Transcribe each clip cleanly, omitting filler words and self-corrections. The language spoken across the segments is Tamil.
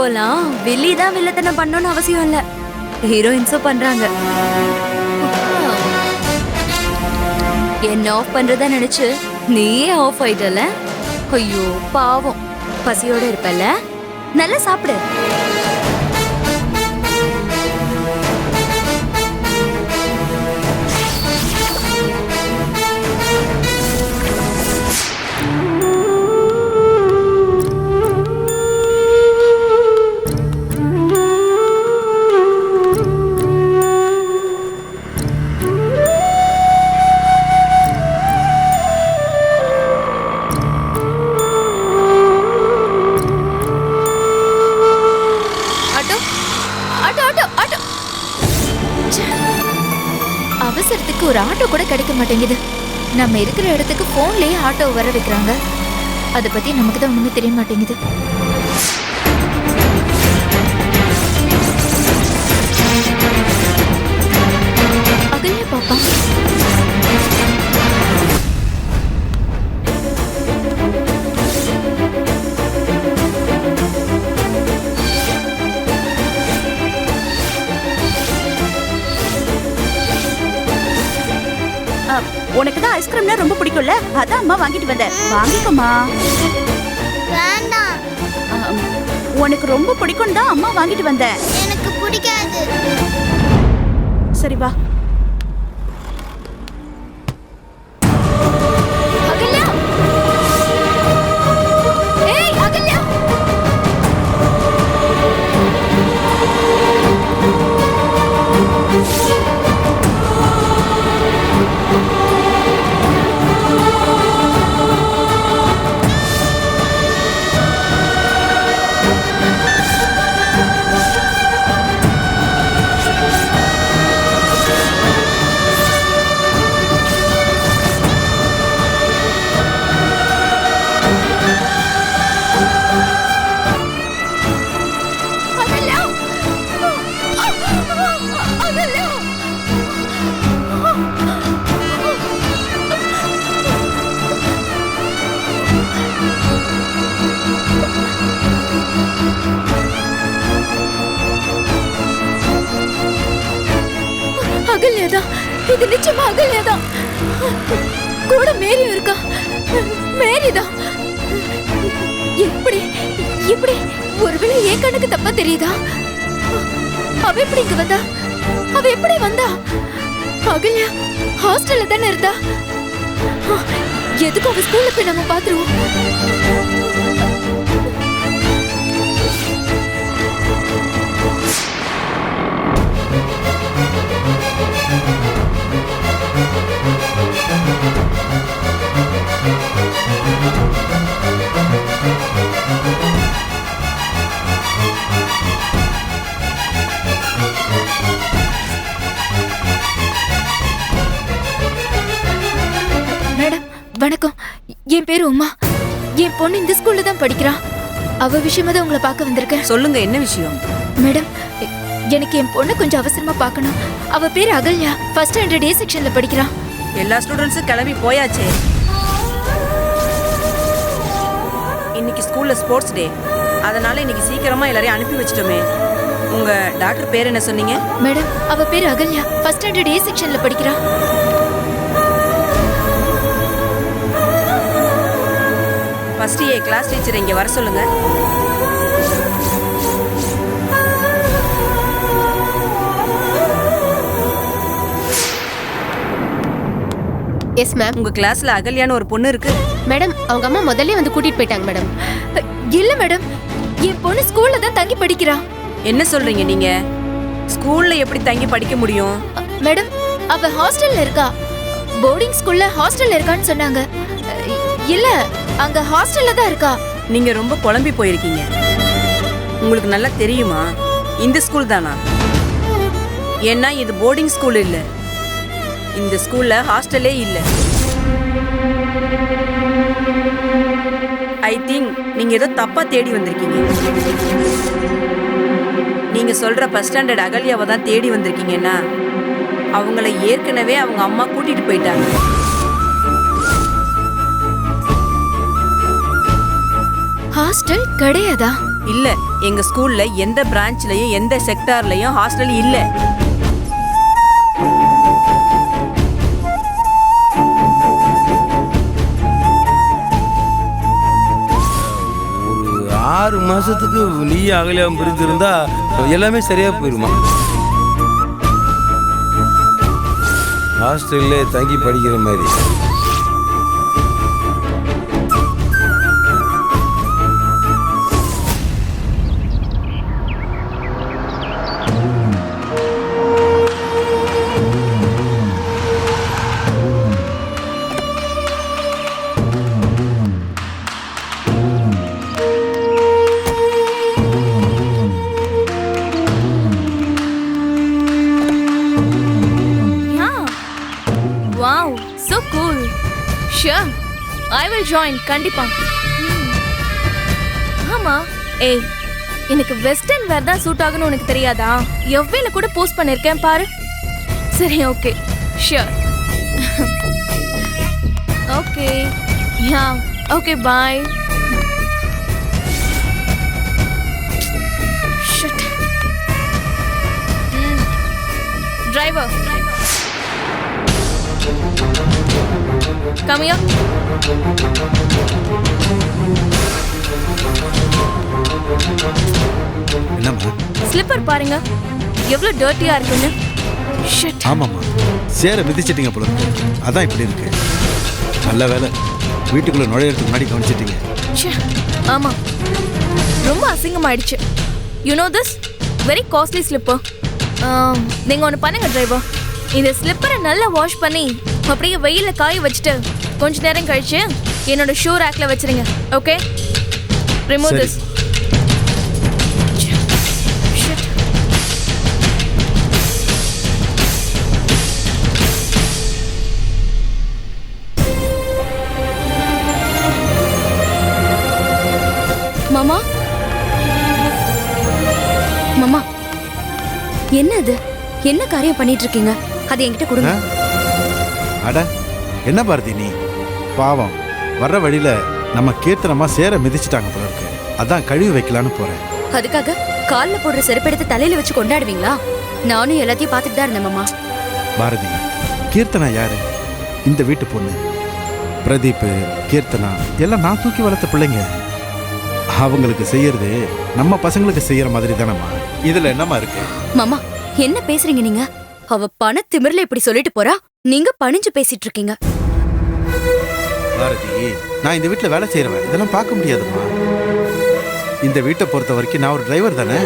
இப்போலாம் வில்லி தான் வில்லத்தனம் பண்ணணும்னு அவசியம் இல்ல, ஹீரோயின்ஸும் பண்றாங்க. என்ன ஆஃப் பண்றதா நினைச்சு நீயே ஆஃப் ஆயிட்டல. ஐயோ பாவம், பசியோட இருப்பல, நல்லா சாப்பிடு. அவசரத்துக்கு ஒரு ஆட்டோ கூட கிடைக்க மாட்டேங்குது. நம்ம இருக்கிற இடத்துக்கு போன்லயே ஆட்டோ வர வைக்கிறாங்க. அதை பத்தி நமக்கு தான் ஒண்ணுமே தெரிய மாட்டேங்குது. அகல்யா பாப்பா, உனக்கு தான் ஐஸ்கிரீம்னா ரொம்ப பிடிக்கும்ல, அதான் அம்மா வாங்கிட்டு வந்தேன். வாங்கிக்கோமா. வேண்டாம். உனக்கு ரொம்ப பிடிக்கும் தான் அம்மா வாங்கிட்டு வந்தேன். எனக்கு பிடிக்காது. சரி வா. அகல்யா, ஏய் அகல்யா, அகல்யாதான். இது நிச்சயமா அகல்யாதான். கூட மேரியும் இருக்கா. மேரிதான். எப்படி எப்படி ஒருவேளை என் கண்ணுக்கு தப்பா தெரியுதா? அவ எப்படி இங்க வந்தா? அவ எப்படி வந்தா? அகல்யா ஹாஸ்டல்ல தானே இருந்தா. எதுக்கு அவ ஸ்கூல்ல போய் நம்ம பாத்துருவோம். மேடம் வணக்கம். என் பேரு உமா. என் பொண்ணு இந்த ஸ்கூல்ல தான் படிக்கிறா. அவ விஷயமா தான் உங்களை பார்க்க வந்திருக்கேன். சொல்லுங்க, என்ன விஷயம்? மேடம், எனக்கு என் பொண்ணு கொஞ்சம் அவசரமா பார்க்கணும். அவ பேரு அகல்யா, ஃபர்ஸ்ட் ஸ்டாண்டர்ட் ஏ செக்ஷன்ல படிக்கிறா. எல்லா ஸ்டூடெண்ட்ஸும் கிளம்பி போயாச்சே. இன்னைக்கு ஸ்கூல்ல ஸ்போர்ட்ஸ் டே, அதனால இன்னைக்கு சீக்கிரமா எல்லாரையும் அனுப்பி வச்சிட்டோமே. உங்க டாக்டர் பேர் என்ன சொன்னீங்க? மேடம், அவ பேரு அகல்யா, ஃபர்ஸ்ட் ஸ்டாண்டர்ட் ஏ செக்ஷன்ல படிக்கிறா. ஃபர்ஸ்ட் ஏ கிளாஸ் டீச்சர் இங்க வர சொல்லுங்க. Yes ma'am. உங்க கிளாஸ்ல அகல்யான்னு ஒரு பொண்ணு இருக்கு. மேடம், அவங்க அம்மா முதல்ல வந்து கூட்டிட்டு போயிட்டாங்க மேடம். இல்ல மேடம், என் பொண்ணு ஸ்கூல்ல தான் தங்கி படிக்கிறா. என்ன சொல்றீங்க நீங்க? ஸ்கூல்ல எப்படி தங்கி படிக்க முடியும்? மேடம், அவ ஹாஸ்டல்ல இருக்கா. போர்டிங் ஸ்கூல்ல ஹாஸ்டல்ல இருக்கான்னு சொன்னாங்க. இல்ல, அங்க ஹாஸ்டல்ல தான் இருக்கா. நீங்க ரொம்ப குழம்பி போயிருக்கீங்க. உங்களுக்கு நல்லா தெரியுமா இந்த ஸ்கூல் தானா? ஏன்னா இது போர்டிங் ஸ்கூல் இல்ல. இந்த ஸ்கூல்ல ஹாஸ்டலே இல்ல. ஐ திங்க் நீங்க ஏதோ தப்பா தேடி வந்திருக்கீங்க. நீங்க சொல்ற ஃபர்ஸ்ட் ஸ்டாண்டர்ட் அகல்யாவை தான் தேடி வந்திருக்கீங்கன்னா அவங்கள ஏற்கனவே அவங்க அம்மா கூட்டிட்டு போயிட்டாங்க. ஹாஸ்டல் கிடையாதா? இல்ல எங்க ஸ்கூல்ல எந்த பிரான்ச்லயும் எந்த செக்டார்லயும் ஹாஸ்டல் இல்ல. ஒரு 6 மாசத்துக்கு நீ அகலியாம பிரிஞ்சிருந்தா எல்லாமே சரியா போயிருமா? ஹாஸ்டல்ல தங்கி படிக்கிற மாதிரி. Wow, so cool. Sure, I will join. கண்டிப்பா. ஆமா, ஏய், எனக்கு வெஸ்டர்ன் வேர் தான் சூட் ஆகும்னு உனக்கு தெரியாதா? எவ்வேல கூட போஸ்ட் பண்ணிருக்கேன் பாரு. சரி, okay. Sure. Okay. Yeah. Okay, bye. Shit. Driver. Come here. என்னம்மா? ஸ்லிப்பர் பாருங்க எவ்வளவு டர்ட்டியா இருக்குன்னு. ஷிட். ஆமாம்மா, சேர மிதிச்சிட்டீங்க போல இருக்கு. அதான் இப்படி இருக்கு. நல்ல வேலை வீட்டுக்குள்ள நுழையறதுக்கு முன்னாடி கவனிச்சிட்டீங்க. ச்சே. ஆமா, ரொம்ப அசிங்கமாயிடுச்சு. You know this very costly slipper. நீங்க ஒன்று பண்ணுங்க டிரைவர், இந்த ஸ்லிப்பரை நல்லா வாஷ் பண்ணி அப்படியே வெயில காய வச்சுட்டு கொஞ்ச நேரம் கழிச்சு என்னோட ஷூ ரேக்ல வச்சிருங்க. ஓகே, ரிமூவ் சரி. திஸ். மாமா, மாமா, என்ன அது? என்ன காரியம் பண்ணிட்டு இருக்கீங்க? அது என்கிட்ட கொடுங்க. அட என்ன பாரதி நீ, பாவம் வர்ற வழியில நம்ம கீர்த்தனமா சேர மிதிச்சிட்டாங்க போல இருக்கு. அதான் கழுவி வைக்கலான்னு போறேன். அதுக்காக கால்ல போடுற செருப்பெடுத்து தலையில வச்சு கொண்டாடுவீங்களா? நானும் எல்லாத்தையும் பார்த்துட்டு தான் இருந்தேன் மாமா. பாரதி, கீர்த்தனா யாரு? இந்த வீட்டு பொண்ணு. பிரதீப், கீர்த்தனா எல்லாம் நான் தூக்கி வளர்த்த பிள்ளைங்க. அவங்களுக்கு செய்யறது நம்ம பசங்களுக்கு செய்யற மாதிரி தானம்மா. இதுல என்னம்மா இருக்கு? மாமா, என்ன பேசுறீங்க நீங்க? அவ பண திமிர்ல இப்படி சொல்லிட்டு போறா, நீங்க பணிஞ்சு பேசிட்டு இருக்கீங்க. பாரதி, நான் இந்த வீட்டுல வேலை செய்யறவன், இதெல்லாம் பார்க்க முடியாதும்மா. இந்த வீட்டை பொறுத்த வரைக்கும் நான் ஒரு டிரைவர் தானே.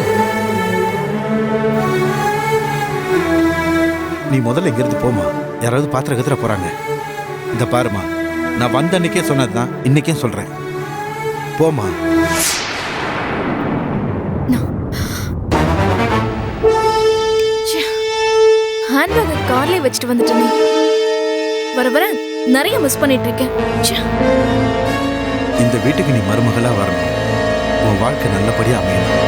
நீ முதல்ல இங்கிருந்து போமா, யாராவது பாத்திர கத்திர போறாங்க. இந்த பாருமா, நான் வந்த அன்னைக்கே சொன்னதுதான் இன்னைக்கே சொல்றேன். போமா. ஹேண்ட்பேக் கார்லயே வச்சுட்டு வந்துட்டேனே. வர வர நிறைய மிஸ் பண்ணிட்டு இருக்கேன். இந்த வீட்டுக்கு நீ மருமகளா வரணும். உன் வாழ்க்கை நல்லபடியா அமையணும்.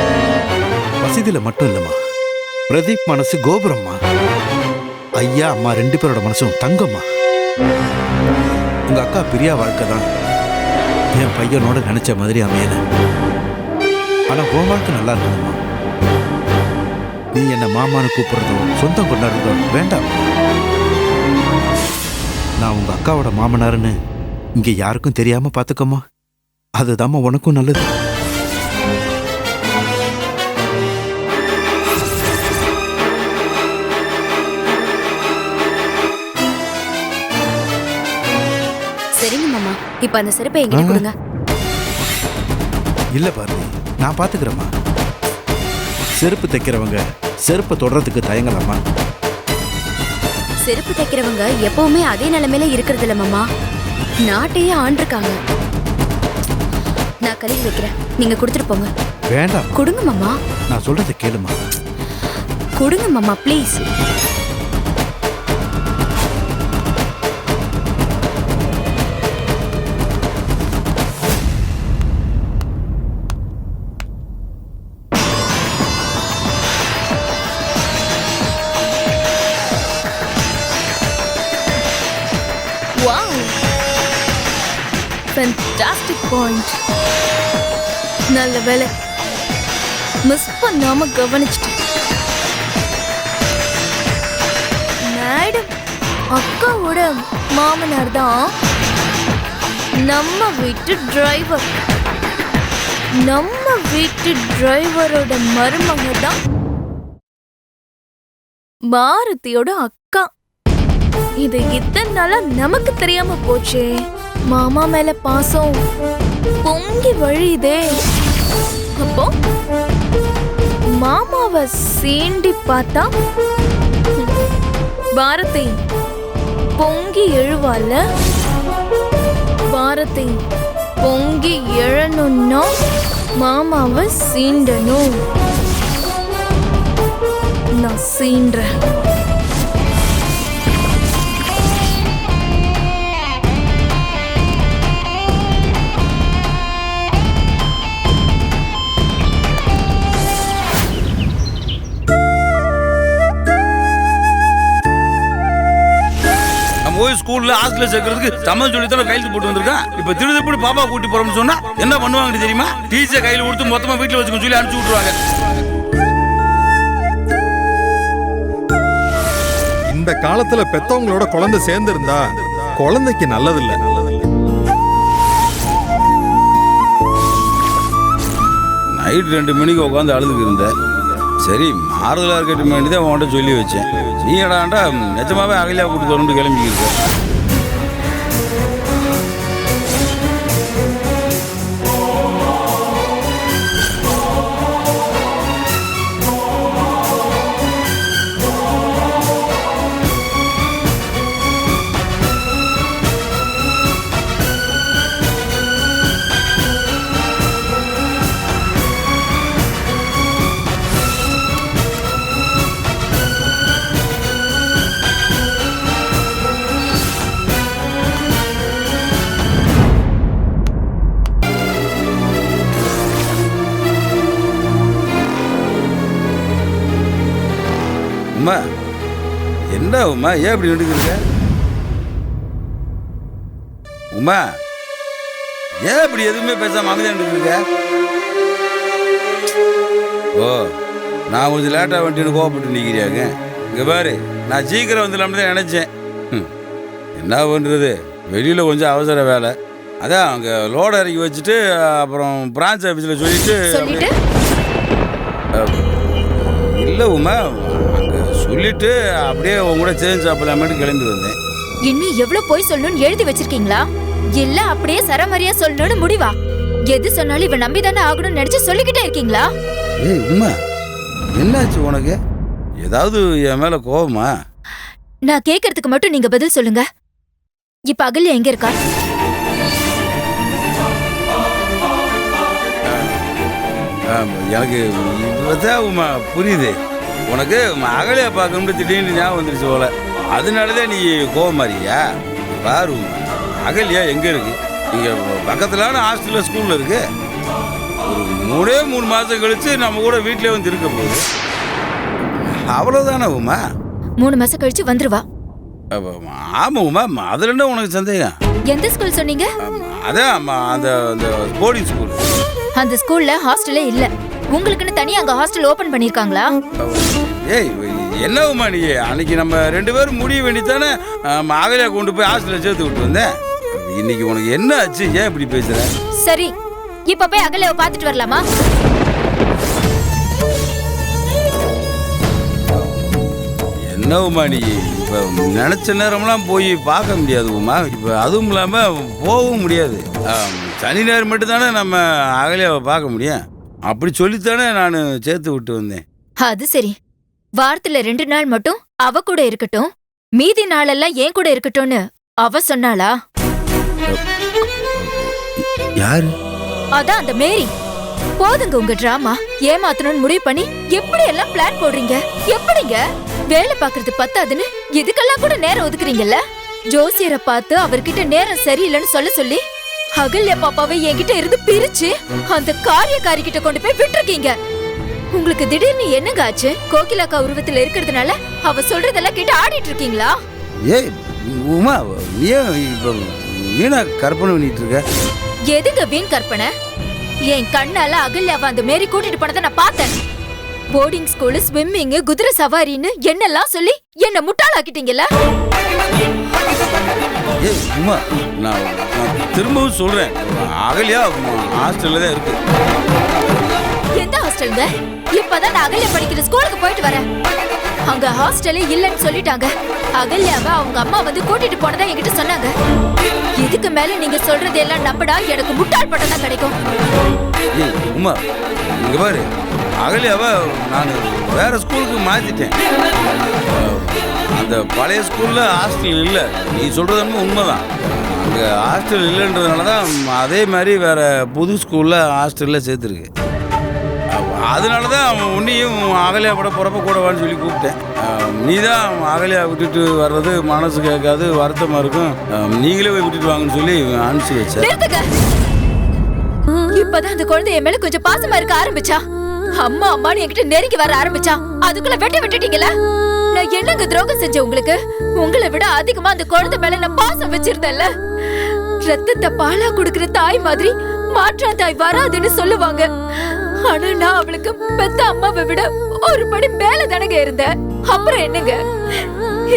வசதியில மட்டும் இல்லம்மா, பிரதீப் மனசு கோபுரம்மா. ஐயா அம்மா 2 பேரோட மனசும் தங்கம்மா. உங்க அக்கா பிரியா வாழ்க்கை தான் என் பையனோட நினைச்ச மாதிரி அமையல. ஆனா உன் வாழ்க்கை நல்லா இருக்கணும்மா. நீ என்ன மாமான்னு கூப்பிடுறதோ சொந்தம் கொண்டாடுறதோ வேண்டாம். நான் உங்க அக்காவோட மாமனாருன்னு இங்க யாருக்கும் தெரியாம பாத்துக்கம்மா. அதுதாம்மா உனக்கும் நல்லது. சரிங்க மாமா, இப்ப அந்த செருப்பை என்கிட்ட கொடுங்க. இல்ல பாரதி, நான் பாத்துக்கிறேம்மா. செருப்பு தைக்கிறவங்க செருப்பை தொடறதுக்கு தயங்கலாமா? செருப்பு தைக்கிறவங்க எப்பவுமே அதே நிலைமையில இருக்கிறது இல்ல மாமா. நாட்டையே ஆண்டிருக்காங்க. நான் கழுவி வைக்கிறேன், நீங்க கொடுத்துட்டு போங்க. வேண்டாம், கொடுங்க மாமா. நான் சொல்றதை கேளுமா. கொடுங்க மாமா, ப்ளீஸ். Wow! Fantastic point. நல்ல வேலை, மிஸ் பண்ணாம கவனிச்சிட்டேன். மேடம் அக்காவோட மாமனார் தான் நம்ம வீட்டு டிரைவர். நம்ம வீட்டு டிரைவரோட மருமக தான் பாரதியோட அக்கா. இது இத்தனை நாளா நமக்கு தெரியாம போச்சே. மாமா மேல பாசம் பொங்கி வழியுதே. அப்போ மாமாவை சீண்டி பார்த்தா பாரதி பொங்கி எழுவால. பாரதி பொங்கி எழணும்னா மாமாவை சீண்டணும். நான் சீன்றேன். போய் ஸ்கூல்ல ஹாஸ்டல்ல சேர்க்கறதுக்கு சம்மதம் சொல்லி தான் கையெழுத்து போட்டு வந்திருக்கேன். இப்ப திருப்பி பாப்பா கூட்டி போறோம்னு சொன்னா என்ன பண்ணுவாங்கன்னு தெரியுமா? டீச்சர் கையில கொடுத்து மொத்தமா வீட்டுல வச்சுக்க சொல்லி அனுப்பிச்சு விட்டுருவாங்க. இந்த காலத்துல பெத்தவங்களோட குழந்தை சேர்ந்து இருந்தா குழந்தைக்கு நல்லதில்ல. நைட் 2 மணிக்கு உட்காந்து அழுதுக்கு இருந்தேன். சரி மாறுதலா இருக்கட்டும் வேண்டிதான் உன்கிட்ட சொல்லி வச்சேன். நீ எடாண்டா நிஜமாவே அகலியா கூட்டு வரணும்னு கிளம்பிக்கிருக்க. உமா என்ன உமா ஏன் இப்படி நின்றுக்கிறீங்க? உமா ஏன் இப்படி எதுவுமே பேசாம அமைதியா நின்றுக்கிறீங்க? ஓ நான் கொஞ்சம் லேட்டாக வந்துட்டு கோவப்பட்டு நிற்கிறியாங்க. இங்கே பாரு நான் சீக்கிரம் வந்துடலாம்னு தான் நினச்சேன். என்ன பண்ணுறது, வெளியில் கொஞ்சம் அவசர வேலை. அதான் அங்கே லோடு இறக்கி வச்சுட்டு அப்புறம் பிரான்ச் ஆஃபீஸில் சொல்லிட்டு இல்லை உமா அங்கே சொல்லிட்டு அப்படியே உங்க கூட சேஞ்ச் சாப்பிடலாமேட்டு கிளம்பி வந்தேன். இன்னும் எவ்வளவு போய் சொல்லணும்னு எழுதி வச்சிருக்கீங்களா? இல்ல அப்படியே சரமரியா சொல்லணும்னு முடிவா? எது சொன்னாலும் இவன் நம்பி தானே ஆகணும்னு நினைச்சு சொல்லிக்கிட்டே இருக்கீங்களா? ஏய் உமா என்னாச்சு உனக்கு? ஏதாவது என் மேல கோவமா? நான் கேக்குறதுக்கு மட்டும் நீங்க பதில் சொல்லுங்க. இப்ப அகல்யா எங்க இருக்கா? எனக்கு இப்பதான் உமா புரியுது. உனக்கு அகலியா பார்க்கணும்னு திடீர்னு ஞாபகம் வந்துருச்சு போல, அதனாலதான் நீ கோவமாரியா? பாரு அகலியா எங்க இருக்கு? இங்க பக்கத்துலான ஹாஸ்டல்ல ஸ்கூல்ல இருக்கு. ஒரு 3 மாசம் கழிச்சு நம்ம கூட வீட்டிலே வந்து இருக்க போகுது. அவ்வளவுதானே உமா? 3 மாசம் கழிச்சு வந்துருவா. ஆமா உமா, அதுல என்ன உனக்கு சந்தேகம்? எந்த ஸ்கூல் சொன்னீங்க? அதான் அந்த போர்டிங் ஸ்கூல். அந்த ஸ்கூல்ல ஹாஸ்டலே இல்ல. உங்களுக்குன்னு தனியா அங்க ஹாஸ்டல் ஓபன் பண்ணிருக்காங்களா? ஏய் என்ன உமா நீ அன்னைக்கு நம்ம 2 பேரும் முடிய வேண்டித்தானே அகலியா கொண்டு போய் ஹாஸ்டல்ல சேர்த்து விட்டு வந்தேன். இன்னைக்கு உனக்கு என்ன ஆச்சு? ஏன் இப்படி பேசுற? சரி இப்ப போய் அகல்யாவை பாத்துட்டு வரலாமா? என்ன உமா நீ இப்ப நினைச்ச நேரம்லாம் போய் பார்க்க முடியாது உமா. இப்ப அதுவும் இல்லாம போகவும் முடியாது. சனி நேரம் மட்டும் தானே நம்ம அகலியாவை பார்க்க முடியும். அப்படி சொல்லித்தானே நான் சேர்த்து விட்டு வந்தேன். அது சரி, வாரத்துல 2 நாள் மட்டும் அவ கூட இருக்கட்டும், மீதி நாளெல்லாம் ஏன் கூட இருக்கட்டும்னு அவ சொன்னாளா? யாரு? அதான் அந்த மேரி. போதுங்க உங்க டிராமா. ஏமாத்தணும்னு முடிவு பண்ணி எப்படி எல்லாம் பிளான் போடுறீங்க? எப்படிங்க வேலை பாக்குறது பத்தாதுன்னு இதுக்கெல்லாம் கூட நேரம் ஒதுக்குறீங்கல்ல? ஜோசியரை பார்த்து அவர்கிட்ட நேரம் சரியில்லைன்னு சொல்ல சொல்லி அகல்யா பாப்பாவை என்கிட்ட இருந்து பிரிச்சு அந்த காரியக்காரி கிட்ட கொண்டு போய் விட்டுருக்கீங்க. உங்களுக்கு திடீர்னு என்னங்க ஆச்சு? கோகிலாக்கா உருவத்துல இருக்கிறதுனால அவ சொல்றதெல்லாம் கேட்டு ஆடிட்டு இருக்கீங்களா? ஏய் உமா நீ இப்ப வீணா கற்பனை பண்ணிட்டு இருக்க. எதுங்க வீண் கற்பனை? என் கண்ணால அகல்யாவை அந்த மாரி கூட்டிட்டு போனதை நான் பார்த்தேன். போர்டிங் ஸ்கூலு, ஸ்விம்மிங், குதிரை சவாரின்னு என்னெல்லாம் சொல்லி என்ன முட்டாளாக்கிட்டீங்கல்ல. ஏய் உமா, நான் திரும்பவும் சொல்றேன், அகல்யா ஹாஸ்டல்ல தான் இருக்கு. எந்த ஹாஸ்டல்ங்க? இப்பதான் நான் அகல்யா படிக்கிற ஸ்கூலுக்கு போயிட்டு வரேன். அங்க ஹாஸ்டலே இல்லைன்னு சொல்லிட்டாங்க. அகல்யாவை அவங்க அம்மா வந்து கூட்டிட்டு போனதா என்கிட்ட சொன்னாங்க. இதுக்கு மேல நீங்க சொல்றது எல்லாம் நம்படா எனக்கு முட்டாள் பட்டம் தான் கிடைக்கும். ஏய் உமா, இங்க பாரு, அகல்யாவை நான் வேற ஸ்கூலுக்கு மாத்திட்டேன். அந்த பழைய ஸ்கூல்ல ஹாஸ்டல் இல்லை. நீ சொல்றது என்னமோ உண்மைதான். அங்கே ஹாஸ்டல் இல்லைன்றதுனால தான் அதே மாதிரி வேற புது ஸ்கூல்ல ஹாஸ்டல்ல சேர்த்துருக்கு. அதனால தான் உன்னையும் அகல்யா கூட பிறப்ப கூடவான்னு சொல்லி கூப்பிட்டேன். நீ தான் அகல்யா விட்டுட்டு வர்றது மனசு கேட்காது, வருத்தமாக இருக்கும், நீங்களே போய் விட்டுட்டு வாங்கன்னு சொல்லி அனுப்பிச்சு வச்சேன். இப்பதான் அந்த குழந்தை என் மேல கொஞ்சம் பாசமா இருக்க ஆரம்பிச்சா. அம்மா அம்மான்னு என்கிட்ட நெருங்கி வர ஆரம்பிச்சா. அதுக்குள்ள வெட்டி விட்டுட்டீங்களா? நான் என்னங்க துரோகம் செஞ்சேன் உங்களுக்கு? உங்களை விட அதிகமா அந்த குழந்தை மேல நான் பாசம் வச்சிருந்தேன்ல. ரத்தத்தை பாலா கொடுக்கிற தாய் மாதிரி மாற்றா தாய் வராதுன்னு சொல்லுவாங்க. ஆனா நான் அவளுக்கு பெத்த அம்மாவை விட ஒரு படி மேல தானங்க இருந்தேன். அப்புறம் என்னங்க,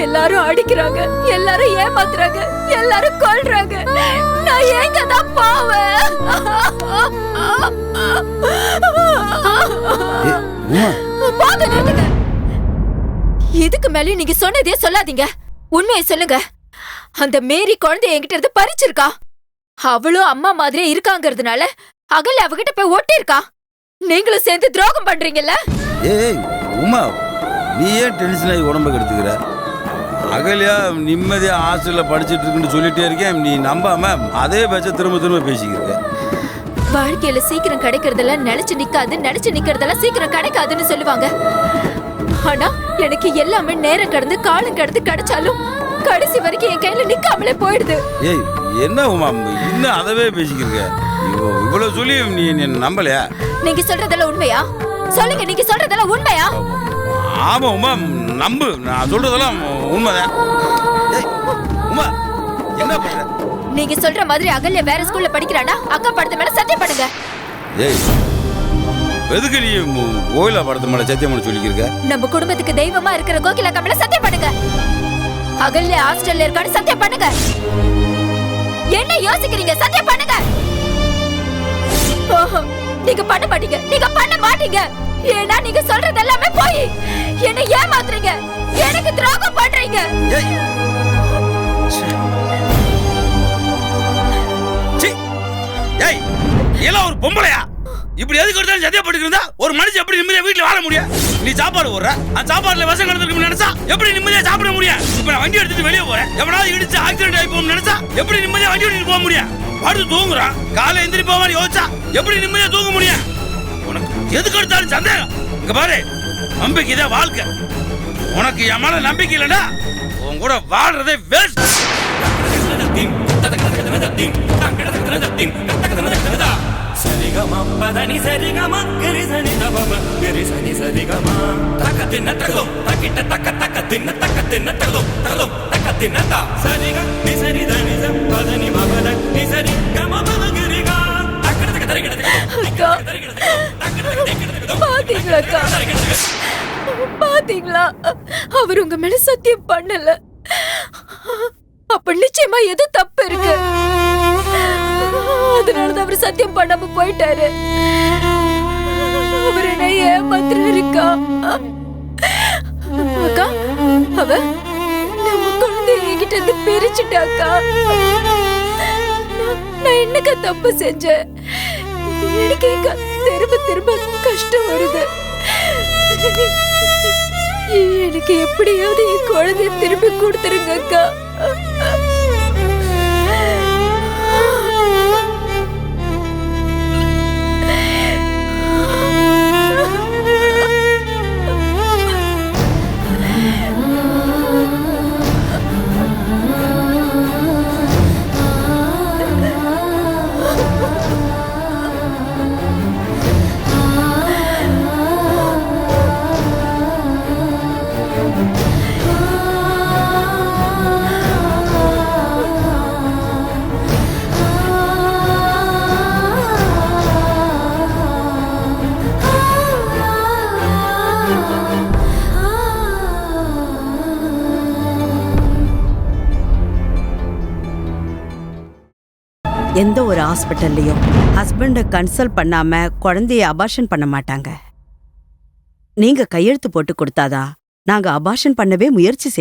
எல்லாரும் அடிக்கிறாங்க, எல்லாரும் ஏமாத்துறாங்க, எல்லாரும் கொல்றாங்க. நான் ஏங்க தான் போவேன். இதுக்கு மேல நீங்க சொன்னதே சொல்லாதீங்க. உண்மையை சொல்லுங்க. அந்த மேரி குழந்தை என்கிட்ட இருந்து பறிச்சிருக்கா. அவளும் அம்மா மாதிரியே இருக்காங்கிறதுனால அகல்யா அவகிட்ட போய் ஒட்டி இருக்கா. நீங்களும் சேர்ந்து துரோகம் பண்றீங்கல்ல. ஏய் உமா, நீ ஏன் டென்ஷன் ஆகி உடம்புக்கு எடுத்துக்கிற? அகல்யா நிம்மதியா ஹாஸ்டல்ல படிச்சுட்டு இருக்குன்னு சொல்லிட்டே இருக்கேன். நீ நம்பாம அதே பேச்ச திரும்ப திரும்ப பேசிக்கிற. வாழ்க்கையில சீக்கிரம் கிடைக்கிறதெல்லாம் நினைச்சு நிக்காது, நினைச்சு நிக்கிறதெல்லாம் சீக்கிரம் கிடைக்காதுன்னு சொல்லுவாங்க. ஆனா எனக்கு எல்லாமே நேரம் கடந்து காலம் கடந்து கிடைச்சாலும் கடைசி வரைக்கும் என் கையில நிக்காமலே போயிடுது. ஏய் என்ன உமா, இன்னும் அதவே பேசிக்கிறீங்க? இவ்வளவு சொல்லி நீ நம்பலையா? நீங்க சொல்றதெல்லாம் உண்மையா? சொல்லுங்க, நீங்க சொல்றதெல்லாம் உண்மையா? ஆமா உமா, நம்பு, நான் சொல்றதெல்லாம் உண்மைதான். உமா என்ன பண்ற? நீங்க சொல்ற மாதிரி அகல்யா வேற ஸ்கூல்ல படிக்கிறானா? அக்கா படத்து மேல சத்தியம் பண்ணுங்க. ஏய் எதுக்கு நீ கோயிலா படத்து மேல சத்தியம் பண்ண சொல்லிக்கிருக்க? நம்ம குடும்பத்துக்கு தெய்வமா இருக்கிற கோகிலா அக்கா மேல சத்தியம் பண்ணுங்க. அகல்யா ஹாஸ்டல்ல இருக்கான்னு சத்தியம் பண்ணுங்க. என்ன யோசிக்கிறீங்க? சத்தியம் பண்ணுங்க. நீங்க பண்ண மாட்டீங்க, நீங்க பண்ண மாட்டீங்க. ஏன்னா நீங்க சொல்றது எல்லாமே போய். என்ன ஏமாத்துறீங்க, எனக்கு துரோகம் பண்றீங்க. ஏய் எல்லாம் ஒரு பொம்பளையா? இப்படி எதுக்கு எடுத்தாலும் சத்தியம் பண்ணிக்கிறதா? ஒரு மனுஷன் எப்படி நிம்மதியா வீட்டுல வாழ முடியும்? நீ சாப்பாடு போடுற, அந்த சாப்பாடுல விஷம் கலந்துருக்கு நினைச்சா எப்படி நிம்மதியா சாப்பிட முடியும்? இப்ப நான் வண்டி எடுத்துட்டு வெளியே போறேன், எவனாவது இடிச்சு ஆக்சிடென்ட் ஆகி போகும் நினைச்சா எப்படி நிம்மதியா வண்டி எடுத்துட்டு போக முடியும்? படுத்து தூங்குறான், காலை எந்திரி போவான்னு யோசிச்சா எப்படி நிம்மதியா தூங்க முடியும்? உனக்கு எதுக்கு எடுத்தாலும் சந்தேகம். இங்க பாரு, நம்பிக்கை தான் வாழ்க்கை. உனக்கு என் மேல நம்பிக்கை இல்லைன்னா உன் கூட வாழ்றதே வேஸ்ட். பாத்தீங்களா, அவர் உங்க மேல சத்தியம் பண்ணல. அப்ப நிச்சயமா எது தப்பு இருக்கு. அதனாலதான் அவர் சத்தியம் பண்ணாம போயிட்டாரு. அவர் என்ன ஏமாத்திருக்கா. அக்கா, அவ நம்ம குழந்தைய என்கிட்ட இருந்து பிரிச்சுட்டாக்கா. நான் என்னக்கா தப்பு செஞ்சேன்? எனக்கு திரும்ப திரும்ப கஷ்டம் வருது. எனக்கு எப்படியாவது என் குழந்தைய திரும்பி கொடுத்துருங்க அக்கா. எந்த ஒரு ஹாஸ்பிட்டல்லையும் ஹஸ்பண்டை கன்சல்ட் பண்ணாம குழந்தைய அபார்ஷன் பண்ண மாட்டாங்க. நீங்க கையெழுத்து போட்டு கொடுத்தாதான் நாங்க அபார்ஷன் பண்ணவே முயற்சி செய்வோம்.